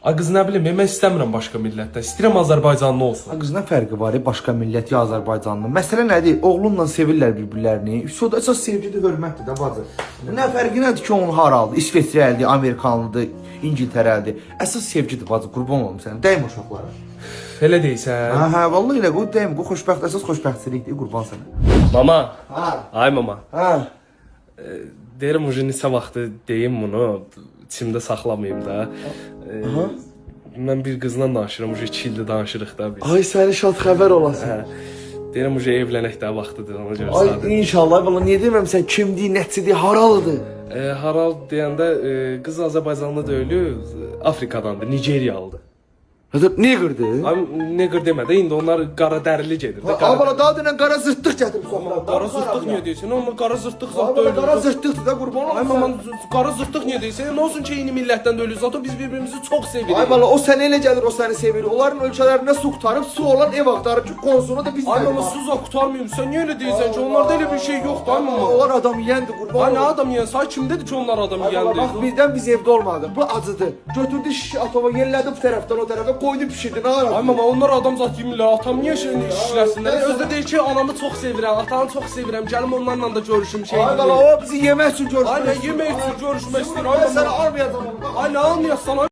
Ay qız nə bilim, mən istəmirəm başqa millətdən. İstəyirəm Azərbaycanlı olsun. Ha, qız nə fərqi var başqa millət ya Azərbaycanlı? Məsələ nədir? Oğlunla sevirlər bir-birlərini. Üstədə əsas sevgidir, hörmətdir də bacı. Nə fərqi nədir ki, onun haraldı? İsveçrəlidir, Amerikanlıdır, İngiltərəlidir. Əsas sevgidir bacı, qurban olum sənə. Dəyim uşaqlara. Elə deyirsən? Hə, vallahi elə qoy dəyim. Bu xoşbəxt əsas xoşbəxtçilikdir, qurban sənə. Mama. Ha. Ay mama. Ha. Deyirəm uje neçə vaxtı deyim bunu, içimdə saxlamayım da. Aha. Mən bir qızla danışıram, uje 2 ildir danışırıq da biz. Ay səni şad xəbər olasın. Hə. Deyirəm uje evlənək də vaxtıdır ona görə Ay sadə. inşallah vallahi niyə deməmsən kimdir, nəçidir, haralıdır? Haral deyəndə qız Azərbaycanlı deyil, Afrikadandır, Nigeriyalıdır. Niyə qırdı? Ay neqır demədə indi onlar qara dərili gedir də. Ay bala daha denən qara zırtlıq gətirib soxlar. Qara zırtlıq niyə deyirsən? Onlar qara zırtlıq zət Ay deyil. qara zırtlıqdır da qurban olum. Ay mama qara zırtlıq niyə deyirsən? Nə olsun ki, eyni millətdən deyilik. Zato biz bir-birimizi çox sevirik. Ay bala o sənə elə gəlir, o səni sevir. Onların ölkələrində su qutarıb, su olan ev axtarıb ki, konsunu da biz Ay mama suza qutarmıyım. Sən niyə elə deyirsən ki, onlarda elə bir şey yoxdur ay mama. Onlar adam yeyəndir qurban Ay olum. nə adam yeyən? Say kimdədir ki, onlar adam Ay bala bax yeyəndir? birdən biz evdə olmadıq. Bu acıdı. Götürdü şişi atova yerlədi bu tərəfdən o tərəfə qoydu pişirdi. Nə ara? Ay mama onlar adam zat yemirlər. Atam niyə şeyini işləsinlər? Özdə deyir ki, anamı çox sevirəm, atanı çox sevirəm. Gəlim onlarla da görüşüm şey. Ay bala o bizi yemək üçün görüşdü. Ay nə yemək üçün görüşmək istəyir? Ay Ay səni mama. almayacağam. Ay nə almayasan?